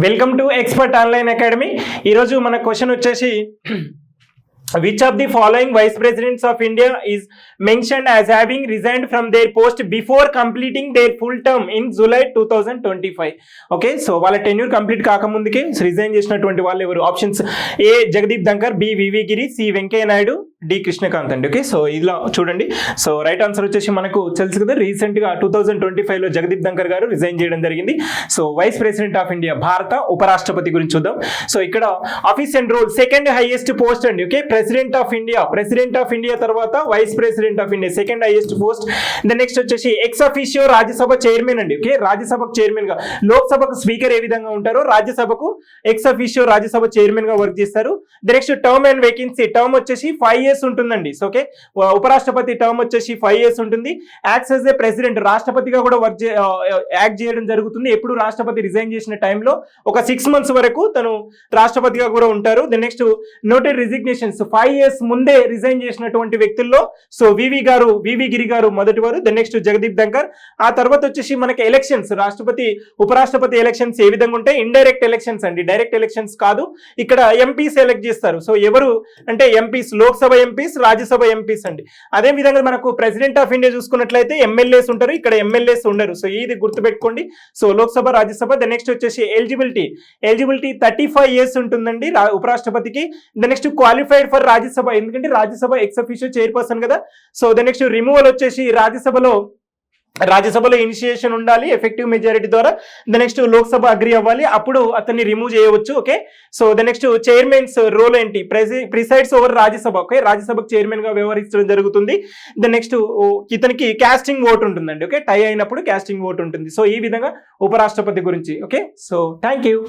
Welcome to expert online academy. ఈరోజు మన question వచ్చేసి which of the following vice presidents of India is mentioned as having resigned from their post before completing their full term in July 2025? Okay, so వాళ్ళ tenure complete కాకముందుకే resign చేసినటువంటి వాళ్ళు ఎవరు? Options: ఏ Jagdeep Dhankhar, B వివి గిరి, C Venkaiah Naidu, D Krishnakanth అండి. Okay, so ఇలా చూడండి. So right answer వచ్చేసి మనకు తెలుసు కదా, రీసెంట్ గా 2025లో జగదీప్ ధంకర్ గారు రిజైన్ చేయడం జరిగింది. So vice president of India, భారత ఉపరాష్ట్రపతి గురించి చూద్దాం. సో ఇక్కడ office and role second highest post అండి. ఓకే, ప్రెసిడెంట్ ఆఫ్ ఇండియా తర్వాత vice president of India second highest post. The next వచ్చేసి ఎక్స్ అఫీషియో రాజ్యసభ చైర్మన్ అండి. ఓకే, రాజ్యసభకు చైర్మన్ గా, లోక్సభకు స్పీకర్ ఏ విధంగా ఉంటారో రాజ్యసభకు ఎక్స్ అఫీషియో రాజ్యసభ చైర్మన్ గా వర్క్ చేస్తారు. The next term and vacancy, term వచ్చేసి 5 years ఉంటుందండి. సో ఓకే, ఉపరాష్ట్రపతి టర్మ్ వచ్చేసి 5 years ఉంటుంది. యాక్ట్స్ యాజ్ ఏ ప్రెసిడెంట్, రాష్ట్రపతిగా కూడా యాక్ట్ చేయడం జరుగుతుంది. ఎప్పుడు రాష్ట్రపతి రిజైన్ చేసిన టైంలో ఒక 6 months వరకు తను రాష్ట్రపతిగా కూడా ఉంటారు. The next noted resignations, 5 years ముందే రిజైన్ చేసినటువంటి వ్యక్తుల్లో సో వివి గిరి గారు మొదటి వారు. The next Jagdeep Dhankhar. ఆ తర్వాత వచ్చేసి మనకి ఎలక్షన్స్, రాష్ట్రపతి ఉపరాష్ట్రపతి ఎలక్షన్స్ ఏ విధంగా ఉంటాయి? ఇండైరెక్ట్ ఎలక్షన్స్ అండి, డైరెక్ట్ ఎలక్షన్స్ కాదు. ఇక్కడ ఎంపీస్ ఎలక్ట్ చేస్తారు. సో ఎవరు అంటే MPs, Lok Sabha MPs, Rajya Sabha MPs అండి. అదే విధంగా మనకు ప్రెసిడెంట్ ఆఫ్ ఇండియా చూసుకున్నట్లయితే ఎమ్మెల్యేస్ ఉంటారు, ఇక్కడ ఎమ్మెల్యేస్ ఉండరు. సో ఇది గుర్తుపెట్టుకోండి. So Lok Sabha, Rajya Sabha. The next వచ్చేసి ఎలిజిబిలిటీ 35 years ఉంటుందండి ఉపరాష్ట్రపతికి. The next qualified for Rajya Sabha, ఎందుకంటే రాజ్యసభ ఎక్స్ అఫీషియో చైర్పర్సన్ కదా. సో ద నెక్స్ట్ రిమూవల్ వచ్చేసి రాజ్యసభలో ఇనిషియేషన్ ఉండాలి ఎఫెక్టివ్ మెజారిటీ ద్వారా. ద నెక్స్ట్ లోక్సభ అగ్రి అవ్వాలి, అప్పుడు అతన్ని రిమూవ్ చేయవచ్చు. Okay, so the next chairmans role ఏంటి? Presides over Rajya Sabha. ఓకే, రాజ్యసభకు చైర్మన్ గా వ్యవహరించడం జరుగుతుంది. ద నెక్స్ట్ ఇతనికి కాస్టింగ్ ఓట్ ఉంటుందండి. ఓకే, టై అయినప్పుడు కాస్టింగ్ ఓట్ ఉంటుంది. సో ఈ విధంగా ఉపరాష్ట్రపతి గురించి. Okay, so thank you.